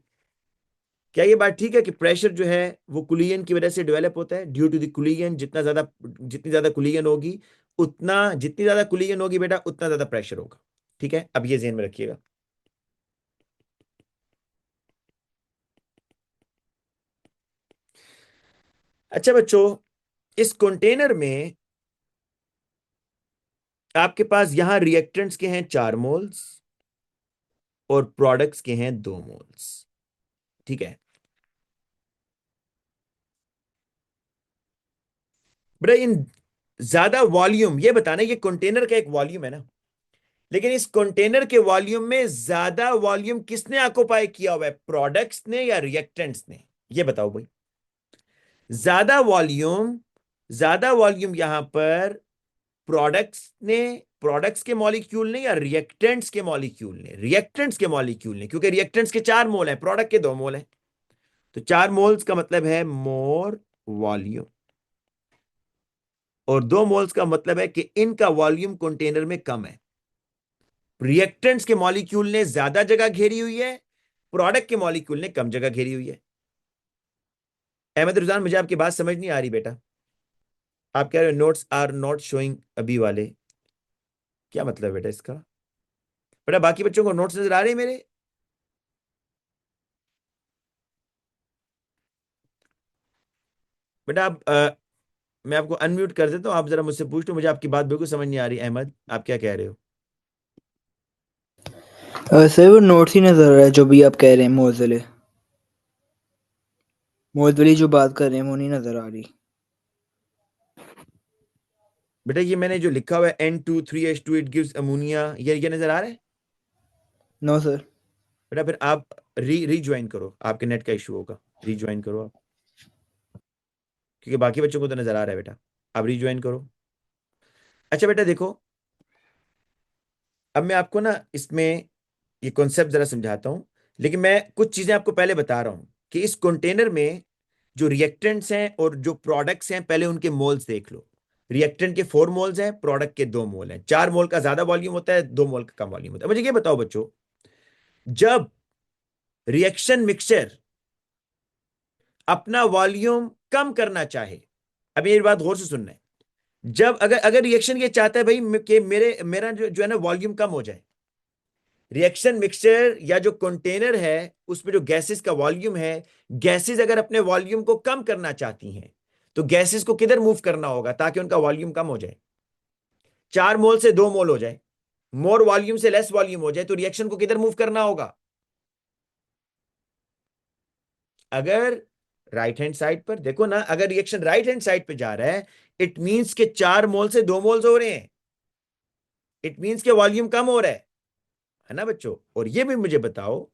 क्या ये बात ठीक है कि प्रेशर जो है वो कुलियन की वजह से डेवलप होता है? ड्यू टू द कुलियन, जितनी ज्यादा कुलियन होगी, जितनी ज्यादा कुलियन होगी बेटा, उतना ज्यादा प्रेशर होगा। ठीक है, अब ये ध्यान में रखिएगा। अच्छा बच्चों, इस कंटेनर में आपके पास यहां रिएक्टेंट्स के हैं 4 मोल्स और प्रोडक्ट्स के हैं 2 मोल्स। ठीक है बेटा, इन ज्यादा वॉल्यूम, ये बताना, ये कंटेनर का एक वॉल्यूम है ना, लेकिन इस कंटेनर के वॉल्यूम में ज्यादा वॉल्यूम किसने ऑक्युपाई किया हुआ है? प्रोडक्ट्स ने या रिएक्टेंट्स ने? ये बताओ भाई। ज्यादा वॉल्यूम ज्यादा वॉल्यूम यहां पर प्रोडक्ट्स के मॉलिक्यूल ने या रिएक्टेंट्स के मॉलिक्यूल ने? क्योंकि रिएक्टेंट्स के 4 मोल हैं, प्रोडक्ट के 2 मोल हैं। तो 4 मोल्स का मतलब है मोर वॉल्यूम, और 2 मोल्स का मतलब है कि इनका वॉल्यूम कंटेनर में कम है। रिएक्टेंट्स के मॉलिक्यूल ने ज्यादा जगह घेरी हुई है, प्रोडक्ट के मॉलिक्यूल ने कम जगह घेरी हुई है। अहमद रुजान, मुझे आपकी बात समझ नहीं आ रही बेटा। आप कह रहे हो नोट्स आर नॉट शोइंग अभी वाले, क्या मतलब है बेटा इसका? बेटा बाकी बच्चों को नोट्स नजर आ रहे हैं मेरे? बेटा आप मैं आपको अनम्यूट कर देता हूँ, आप जरा मुझसे पूछ लो, मुझे आपकी बात बिल्कुल समझ नहीं आ रही। अहमद, आप क्या कह रहे हो? सर वो नोट्स ही नज़र आ रहा है जो भी आप कह रहे हैं। मोज़ले जो बात कर रहे हैं वो नहीं नज़र आ रही। बेटा ये मैंने जो लिखा हुआ है N2 3H2 it gives ammonia, ये नजर आ रहा है? No sir. बेटा फिर आप रीज्वाइन करो, आपके नेट का इशू होगा। रीज्वाइन करो आप, क्योंकि बाकी बच्चों को तो नजर आ रहा है बेटा। आप रीज्वाइन करो। अच्छा बेटा देखो, अब मैं आपको ना इसमें ये कॉन्सेप्ट जरा समझाता हूं, लेकिन मैं कुछ चीजें आपको पहले बता रहा हूं कि इस कंटेनर में जो रिएक्टेंट्स हैं और जो प्रोडक्ट्स हैं, पहले उनके मोल्स देख लो। रिएक्टेंट के 4 मोल्स हैं, प्रोडक्ट के 2 मोल हैं। 4 मोल का ज्यादा वॉल्यूम होता है, 2 मोल का कम वॉल्यूम होता है। मुझे ये बताओ बच्चों, जब रिएक्शन मिक्सचर अपना वॉल्यूम कम करना चाहे, अब ये बात गौर से सुनना है, जब अगर अगर रिएक्शन ये चाहता है भाई कि मेरा जो है ना वॉल्यूम कम हो जाए, रिएक्शन मिक्सचर या जो कंटेनर है उसमें जो गैसेस का वॉल्यूम है, गैसेस अगर अपने वॉल्यूम को कम करना चाहती हैं, तो गैसेस को किधर मूव करना होगा ताकि उनका वॉल्यूम कम हो जाए? 4 मोल से 2 मोल हो जाए, मोर वॉल्यूम से लेस वॉल्यूम हो जाए, तो रिएक्शन को किधर मूव करना होगा? अगर राइट हैंड साइड पर देखो ना, अगर रिएक्शन राइट हैंड साइड पे जा रहा है, इट मींस के 4 मोल से 2 मोल्स हो रहे हैं। इट मींस के वॉल्यूम कम हो रहा है ना बच्चों? और ये भी मुझे बताओ,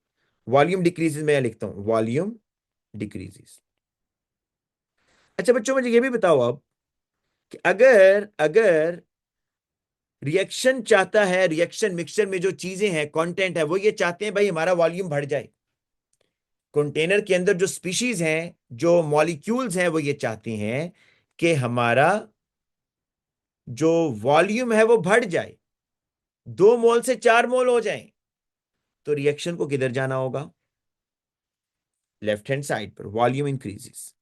वॉल्यूम डिक्रीजेस, मैं लिखता हूं वॉल्यूम डिक्रीजेस। अच्छा बच्चों, मुझे ये भी बताओ अब कि अगर अगर रिएक्शन चाहता है, रिएक्शन मिक्सचर में जो चीजें हैं, कंटेंट है, वो ये चाहते हैं भाई हमारा वॉल्यूम बढ़ जाए। कंटेनर के अंदर जो स्पीशीज हैं, जो मॉलिक्यूल्स हैं, वो ये चाहते हैं कि हमारा जो वॉल्यूम है वो बढ़ जाए, 2 मोल से 4 मोल हो जाए। तो रिएक्शन को किधर जाना होगा? लेफ्ट हैंड साइड पर, वॉल्यूम इंक्रीजेस।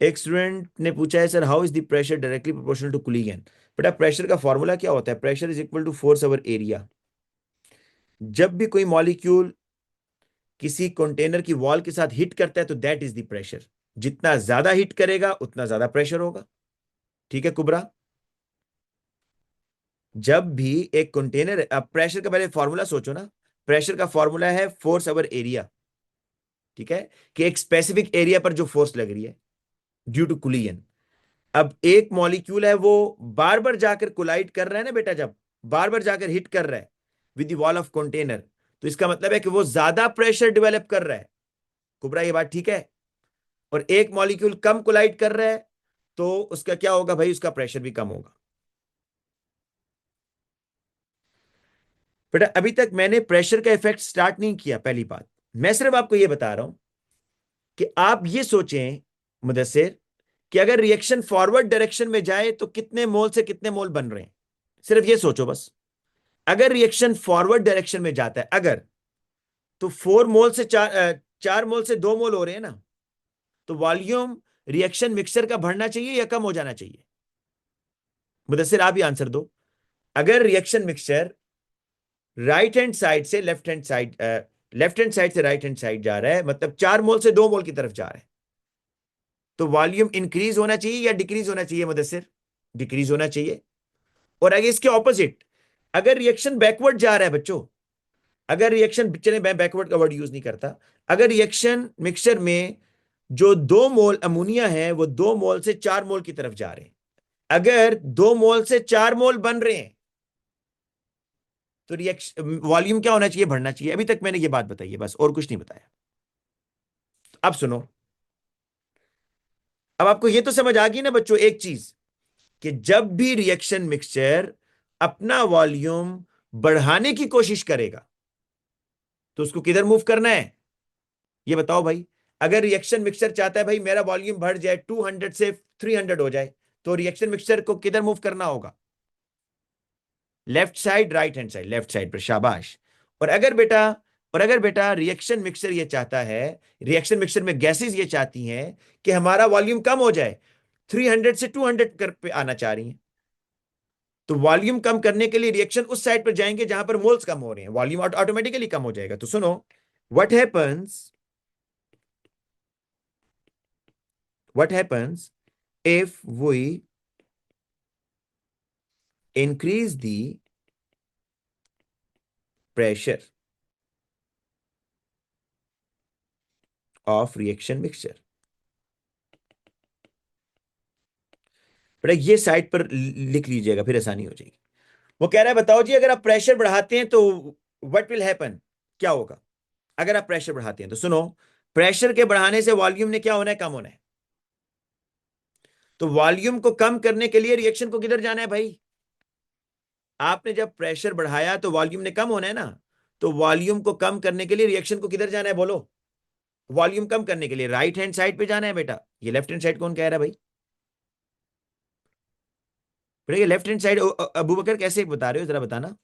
एक स्टूडेंट ने पूछा है, sir how is the pressure directly proportional to कुलियन? बेटा प्रेशर का फॉर्मूला क्या होता है? Pressure is equal to force over area. जब भी कोई मॉलिक्यूल किसी कंटेनर की वॉल के साथ हिट करता है तो दैट इज द प्रेशर। जितना ज्यादा हिट करेगा उतना ज्यादा प्रेशर होगा। ठीक है कुबरा? जब भी एक कंटेनर, अब प्रेशर का पहले फॉर्मूला सोचो ना। प्रेशर का फॉर्मूला है फोर्स ओवर एरिया। ठीक है? कि एक स्पेसिफिक एरिया पर जो फोर्स लग रही है ड्यू टू कुलियन। अब एक मॉलिक्यूल है, वो बार बार जाकर कोलाइड कर रहा है ना बेटा, जब बार बार जाकर हिट कर रहा है with the wall of container, तो इसका मतलब है कि वो ज्यादा प्रेशर डेवलप कर रहा है। कुबरा ये बात ठीक है? और एक मॉलिक्यूल कम कोलाइड कर रहा है तो उसका क्या होगा भाई? उसका प्रेशर भी कम होगा। बेटा अभी तक मैंने प्रेशर का इफेक्ट स्टार्ट नहीं किया। पहली बात, मैं सिर्फ आपको यह बता रहा हूं कि आप ये सोचें मुदस्सिर, कि अगर रिएक्शन फॉरवर्ड डायरेक्शन में जाए तो कितने मोल से कितने मोल बन रहे हैं। सिर्फ ये सोचो बस। अगर रिएक्शन फॉरवर्ड डायरेक्शन में जाता है, अगर, तो 4 मोल से 4 मोल से 2 मोल हो रहे हैं ना, तो वॉल्यूम रिएक्शन मिक्सचर का बढ़ना चाहिए या कम हो जाना चाहिए? मुदस्सिर आप ही आंसर दो। अगर reaction mixture right hand side से left hand side, left hand side से राइट हैंड साइड जा रहा है, मतलब 4 मोल से 2 मोल की तरफ जा रहा है, तो वॉल्यूम इंक्रीज होना चाहिए या डिक्रीज होना चाहिए मुदस्सिर? डिक्रीज होना चाहिए। और अगर इसके ऑपोजिट, अगर रिएक्शन बैकवर्ड जा रहा है बच्चों, अगर रिएक्शन, चले मैं बैकवर्ड का वर्ड यूज नहीं करता, अगर रिएक्शन मिक्सचर में जो 2 मोल अमोनिया है वो 2 मोल से 4 मोल की तरफ जा रहे हैं, अगर 2 मोल से 4 मोल बन रहे हैं तो रिएक्शन वॉल्यूम क्या होना चाहिए? बढ़ना चाहिए। अभी तक मैंने ये बात बताई है, बस और कुछ नहीं बताया। अब सुनो, अब आपको ये तो समझ आ गई ना बच्चों एक चीज, कि जब भी रिएक्शन मिक्सचर अपना वॉल्यूम बढ़ाने की कोशिश करेगा तो उसको किधर मूव करना है? ये बताओ भाई। अगर रिएक्शन मिक्सचर चाहता है भाई मेरा वॉल्यूम बढ़ जाए, 200 से 300 हो जाए, तो रिएक्शन मिक्सचर को किधर मूव करना होगा? Left side, right hand side? Left side पर, शाबाश। और अगर बेटा, रिएक्शन मिक्सचर ये चाहता है, रिएक्शन मिक्सचर में गैसेस ये चाहती हैं कि हमारा वॉल्यूम कम हो जाए, 300 से 200 कर पे आना चाह रही हैं, तो वॉल्यूम कम करने के लिए रिएक्शन उस साइड पर जाएंगे जहां पर मोल्स कम हो रहे हैं, वॉल्यूम ऑटोमेटिकली कम हो जाएगा। तो सुनो, what happens, what happens if we increase the pressure of reaction mixture? बेटा ये साइड पर लिख लीजिएगा, फिर आसानी हो जाएगी। वो कह रहा है बताओ जी, अगर आप प्रेशर बढ़ाते हैं तो व्हाट विल हैपन, क्या होगा अगर आप प्रेशर बढ़ाते हैं? तो सुनो, प्रेशर के बढ़ाने से वॉल्यूम ने क्या होना है? कम होना है। तो वॉल्यूम को कम करने के लिए रिएक्शन को किधर जाना है भाई? आपने जब प्रेशर बढ़ाया तो वॉल्यूम ने कम होना है ना, तो वॉल्यूम को कम करने के लिए रिएक्शन को किधर जाना है बोलो? वॉल्यूम कम करने के लिए राइट हैंड साइड पे जाना है बेटा। ये लेफ्ट हैंड साइड कौन कह रहा है भाई? बेटा ये लेफ्ट हैंड साइड अबू बकर कैसे बता रहे हो, जरा बताना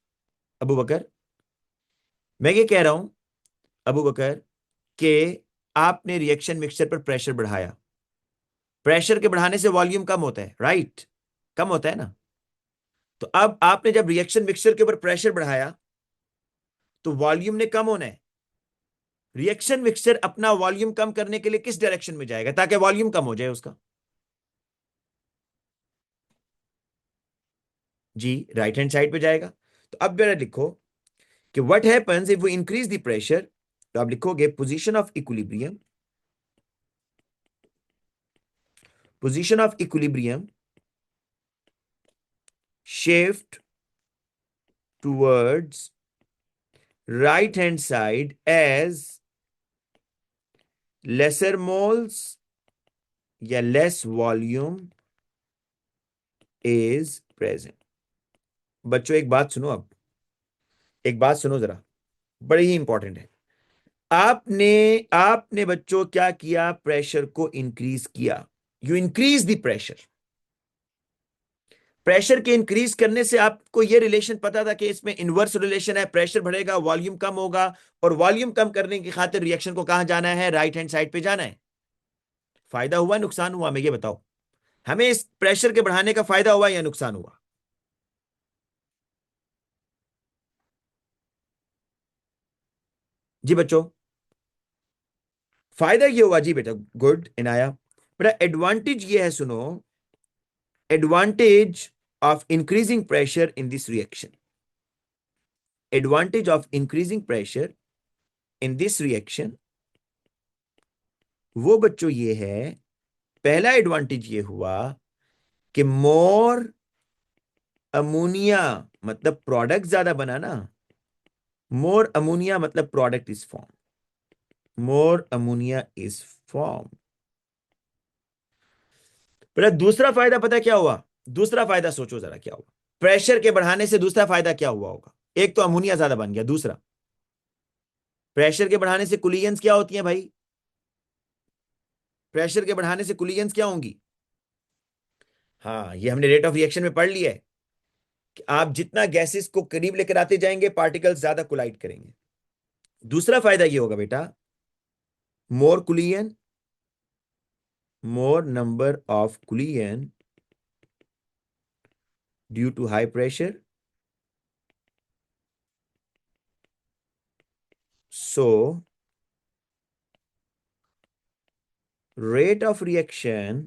अबू बकर। मैं ये कह रहा हूं अबू बकर कि आपने रिएक्शन मिक्सचर पर प्रेशर बढ़ाया, प्रेशर के बढ़ाने से वॉल्यूम कम होता है, राइट? कम होता है ना। तो अब आपने जब रिएक्शन मिक्सचर के ऊपर प्रेशर बढ़ाया तो वॉल्यूम ने कम होना है। रिएक्शन मिक्सचर अपना वॉल्यूम कम करने के लिए किस डायरेक्शन में जाएगा ताकि वॉल्यूम कम हो जाए उसका? जी, राइट हैंड साइड पे जाएगा। तो अब मेरा लिखो कि what happens if we increase the pressure, तो आप लिखोगे position of equilibrium, position of equilibrium shift towards right hand side as lesser moles या less volume is present। बच्चों एक बात सुनो, अब एक बात सुनो जरा, बड़ी ही इंपॉर्टेंट है। आपने आपने बच्चों क्या किया? प्रेशर को इंक्रीज किया। You increase the pressure. Pressure के इंक्रीज करने से आपको यह रिलेशन पता था कि इसमें इनवर्स रिलेशन है, प्रेशर बढ़ेगा वॉल्यूम कम होगा, और वॉल्यूम कम करने की खातिर रिएक्शन को कहां जाना है? राइट हैंड साइड पे जाना है। फायदा हुआ नुकसान हुआ? हमें ये बताओ, हमें इस प्रेशर के बढ़ाने का फायदा हुआ या नुकसान हुआ? जी बच्चों, फायदा ये हुआ जी बेटा, गुड इनाया। बेटा एडवांटेज ये है, सुनो, advantage of increasing pressure in this reaction, advantage of increasing pressure in this reaction, वो बच्चों ये है, पहला एडवांटेज ये हुआ कि मोर अमोनिया, मतलब प्रोडक्ट ज्यादा बना ना, मोर अमोनिया मतलब product is form, more ammonia is form. बेटा दूसरा फायदा पता है क्या हुआ? दूसरा फायदा सोचो जरा क्या हुआ, प्रेशर के बढ़ाने से दूसरा फायदा क्या हुआ होगा? एक तो अमोनिया ज्यादा बन गया, दूसरा प्रेशर के बढ़ाने से कुलियंस क्या होती हैं भाई? प्रेशर के बढ़ाने से कुलियंस क्या होंगी? हाँ, ये हमने रेट ऑफ रिएक्शन में पढ़ लिया है कि आप जितना गैसेस को करीब लेकर आते जाएंगे पार्टिकल्स ज्यादा कोलाइड करेंगे। दूसरा फायदा ये होगा बेटा, more collision, more number of collision due to high pressure, so rate of reaction,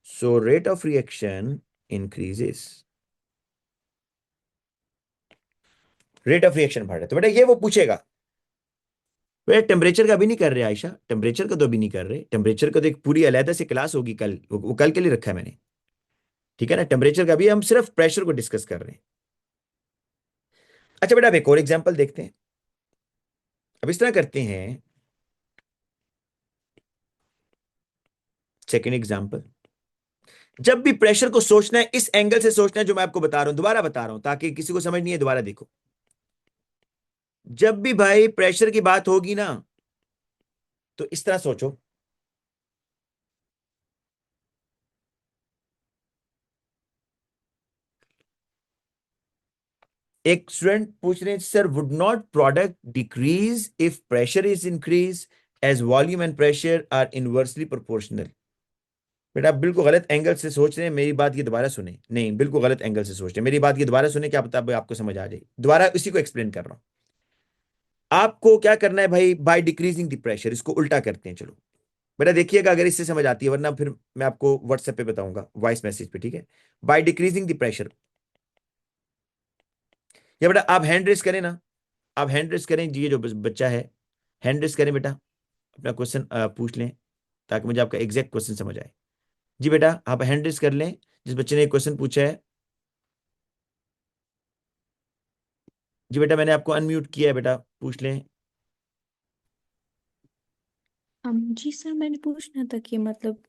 so rate of reaction increases, rate of reaction बढ़ रहा है। तो बेटा ये वो पूछेगा, बेटा टेम्परेचर का भी नहीं कर रहे आयशा, टेम्परेचर का तो भी नहीं कर रहे, टेम्परेचर का तो एक पूरी अलहदा से क्लास होगी कल, वो कल के लिए रखा है मैंने, ठीक है ना? टेम्परेचर का भी हम सिर्फ प्रेशर को डिस्कस कर रहे हैं। अच्छा बेटा अब एक और एग्जांपल देखते हैं। अब इस तरह करते हैं, सेकेंड एग्जांपल, जब भी प्रेशर को सोचना है इस एंगल से सोचना है जो मैं आपको बता रहा हूं, दोबारा बता रहा हूं ताकि किसी को समझ नहीं है, दोबारा देखो। जब भी भाई प्रेशर की बात होगी ना, तो इस तरह सोचो, एक स्टूडेंट पूछ रहे हैं sir, would not product decrease if pressure is increase as volume and pressure are inversely proportional? बेटा आप बिल्कुल गलत एंगल से सोच रहे हैं, मेरी बात ये दोबारा सुने, नहीं बिल्कुल गलत एंगल से सोच रहे हैं, मेरी बात ये दोबारा सुने, क्या पता आपको समझ आ जाए, दोबारा इसी को एक्सप्लेन कर रहा हूं। आपको क्या करना है भाई, बाय डिक्रीजिंग द प्रेशर, इसको उल्टा करते हैं, चलो बेटा देखिएगा अगर इससे समझ आती है, वरना फिर मैं आपको व्हाट्सएप पे बताऊंगा, वॉइस मैसेज पे, ठीक है? बाय डिक्रीजिंग द प्रेशर, या बेटा आप हैंड रेस करें ना, आप हैंड रेस करें जी, ये जो बच्चा है हैंड रेस करें बेटा, अपना क्वेश्चन पूछ लें ताकि मुझे आपका एग्जैक्ट क्वेश्चन समझ आए। जी बेटा आप हैंड रेस कर लें, जिस बच्चे ने क्वेश्चन पूछा है। जी बेटा मैंने आपको अनम्यूट किया है, बेटा पूछ लें। जी सर, मैंने पूछना था कि मतलब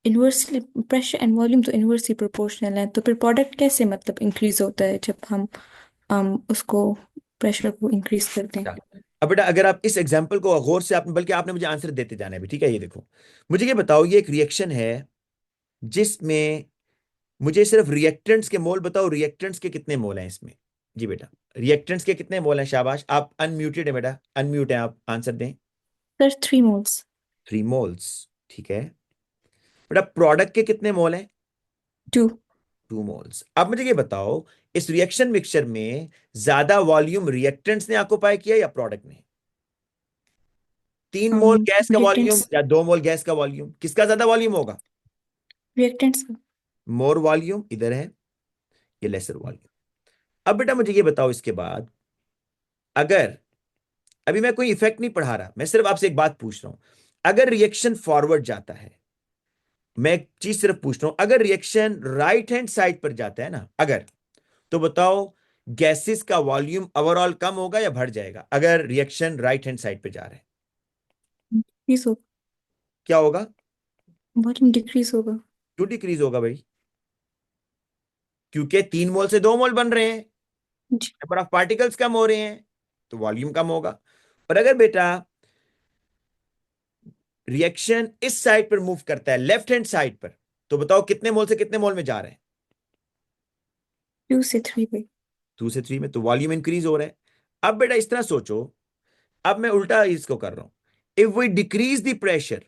इन्वर्सली प्रेशर एंड वॉल्यूम तो इन्वर्सली प्रोपोर्शनल है, तो फिर प्रोडक्ट कैसे मतलब इंक्रीज होता है जब हम उसको प्रेशर को इंक्रीज करते हैं? अब बेटा अगर आप इस एग्जाम्पल को गौर से, आपने बल्कि आपने मुझे आंसर देते जाना है भी, ठीक है? ये देखो, मुझे ये बताओ, ये एक रिएक्शन है जिसमें, मुझे सिर्फ रिएक्टेंट्स के मोल बताओ, रिएक्टेंट्स के कितने मोल हैं इसमें? जी बेटा रिएक्टेंट्स के कितने मोल हैं? शाबाश, आप अनम्यूटेड है बेटा, अनम्यूट है, आप आंसर दें। Sir 3 moles. 3 मोल्स, ठीक है बेटा। प्रोडक्ट के कितने मोल हैं? 2। 2 मोल्स। अब मुझे ये बताओ, इस रिएक्शन मिक्सचर में ज्यादा वॉल्यूम रिएक्टेंट्स ने ऑक्युपाई किया या प्रोडक्ट ने? 3 मोल गैस का वॉल्यूम रिएक्टेंट्स। या 2 मोल गैस का वॉल्यूम, किसका ज्यादा वॉल्यूम होगा? रिएक्टेंट्स। मोर वॉल्यूम इधर है, ये लेसर वॉल्यूम। अब बेटा मुझे ये बताओ इसके बाद, अगर, अभी मैं कोई इफेक्ट नहीं पढ़ा रहा, मैं सिर्फ आपसे एक बात पूछ रहा हूं, अगर रिएक्शन फॉरवर्ड जाता है, मैं एक चीज सिर्फ पूछ रहा हूं, अगर रिएक्शन राइट हैंड साइड पर जाता है ना, अगर, तो बताओ गैसेस का वॉल्यूम ओवरऑल कम होगा या बढ़ जाएगा अगर रिएक्शन राइट हैंड साइड पे जा रहा है? डिक्रीज होगा। क्या होगा? वॉल्यूम डिक्रीज होगा। क्यों डिक्रीज होगा भाई? क्योंकि 3 मोल से 2 मोल बन रहे हैं, जी। नंबर ऑफ पार्टिकल्स कम हो रहे हैं, तो वॉल्यूम कम होगा। और अगर बेटा रिएक्शन इस साइड पर मूव करता है, लेफ्ट हैंड साइड पर, तो बताओ कितने मोल से कितने मोल में जा रहे हैं? 2 से 3 पे। 2 से 3 में, तो वॉल्यूम इंक्रीज हो रहा है। अब बेटा इस तरह सोचो, अब मैं उल्टा इसको कर रहा हूं, if we decrease the pressure,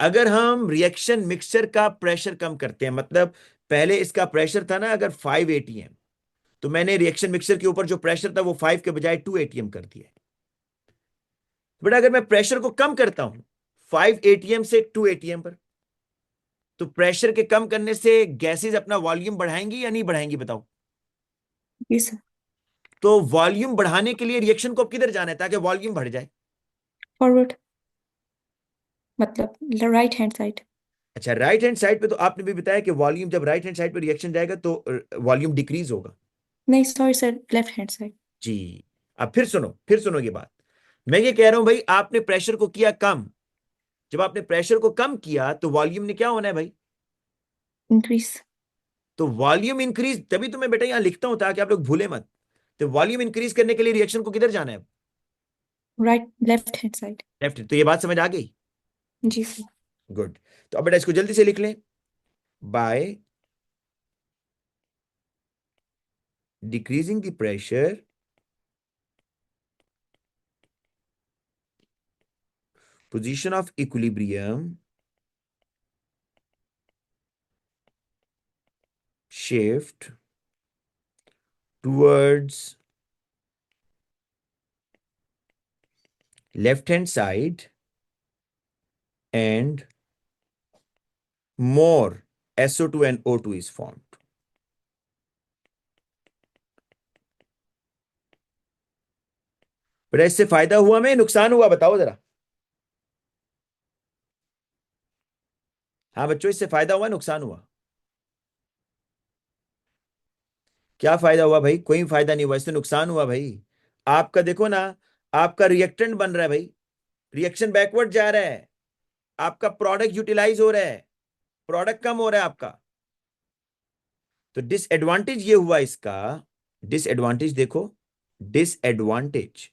अगर हम रिएक्शन मिक्सचर का प्रेशर कम करते हैं, मतलब पहले इसका प्रेशर था ना अगर 5 atm, तो मैंने रिएक्शन मिक्सचर के ऊपर जो प्रेशर था वो 5 के बजाय 2 एटीएम कर दिया। बट अगर मैं प्रेशर को कम करता हूं 5 एटीएम से 2 एटीएम पर, तो प्रेशर के कम करने से गैसेस अपना वॉल्यूम बढ़ाएंगी या नहीं बढ़ाएंगी बताओ? जी सर। तो वॉल्यूम बढ़ाने के लिए रिएक्शन को अब किधर जाना है ताकि वॉल्यूम बढ़ जाए? फॉरवर्ड, मतलब राइट हैंड साइड। अच्छा, राइट हैंड साइड पे तो आपने भी बताया कि वॉल्यूम जब राइट हैंड साइड पे रिएक्शन जाएगा तो वॉल्यूम डिक्रीज होगा। नहीं sorry sir, left hand side. जी। अब फिर सुनो ये बात। मैं ये कह रहा हूं भाई आपने प्रेशर को किया कम, जब आपने प्रेशर को कम किया तो वॉल्यूम ने क्या होना है भाई? इंक्रीज। तो वॉल्यूम इंक्रीज, तभी तो मैं बेटा यहां लिखता हूं ताकि आप लोग भूले मत। तो वॉल्यूम इंक्रीज करने के लिए रिएक्शन को किधर जाना है? Right, left hand side. Left. तो ये बात समझ आ गई? जी सर। गुड। तो अब बेटा इसको जल्दी से लिख लें। By decreasing the pressure, position of equilibrium shift towards left hand side and more SO2 and O2 is formed. बेटा इससे फायदा हुआ में नुकसान हुआ बताओ जरा? हाँ बच्चों, इससे फायदा हुआ नुकसान हुआ? क्या फायदा हुआ भाई? कोई फायदा नहीं हुआ, इससे नुकसान हुआ भाई। आपका देखो ना, आपका रिएक्टेंट बन रहा है भाई, रिएक्शन बैकवर्ड जा रहा है, आपका प्रोडक्ट यूटिलाइज हो रहा है, प्रोडक्ट कम हो रहा है आपका। तो डिसएडवांटेज ये हुआ इसका, डिसएडवांटेज देखो, disadvantage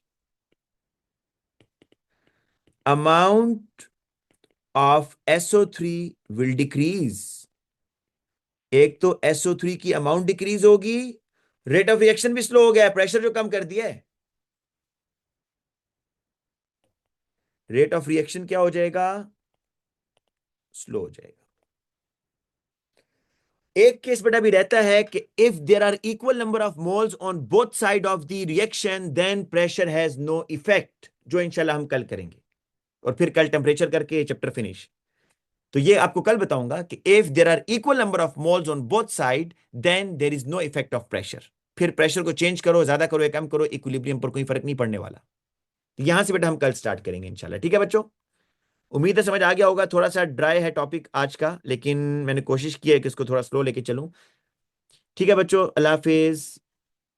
amount of SO3 will decrease। एक तो SO3 की अमाउंट डिक्रीज होगी, रेट ऑफ रिएक्शन भी स्लो हो गया है, प्रेशर जो कम कर दिया है, रेट ऑफ रिएक्शन क्या हो जाएगा? स्लो हो जाएगा। एक केस बेटा भी रहता है कि if there are equal number of moles on both side of the reaction then pressure has no effect, जो इंशाल्लाह हम कल करेंगे, और फिर कल टेम्परेचर करके चैप्टर फिनिश। तो ये आपको कल बताऊंगा कि if there are equal number of moles on both side then there is no effect of pressure. फिर प्रेशर को चेंज करो, ज्यादा करो या कम करो, इक्विलिब्रियम पर कोई फर्क नहीं पड़ने वाला। तो यहां से बेटा हम कल स्टार्ट करेंगे इंशाल्लाह। ठीक है बच्चों, उम्मीद है समझ आ गया होगा। थोड़ा सा ड्राई है टॉपिक आज का, लेकिन मैंने कोशिश की है कि इसको थोड़ा स्लो लेके चलूं। ठीक है बच्चों, अल्लाह हाफिज।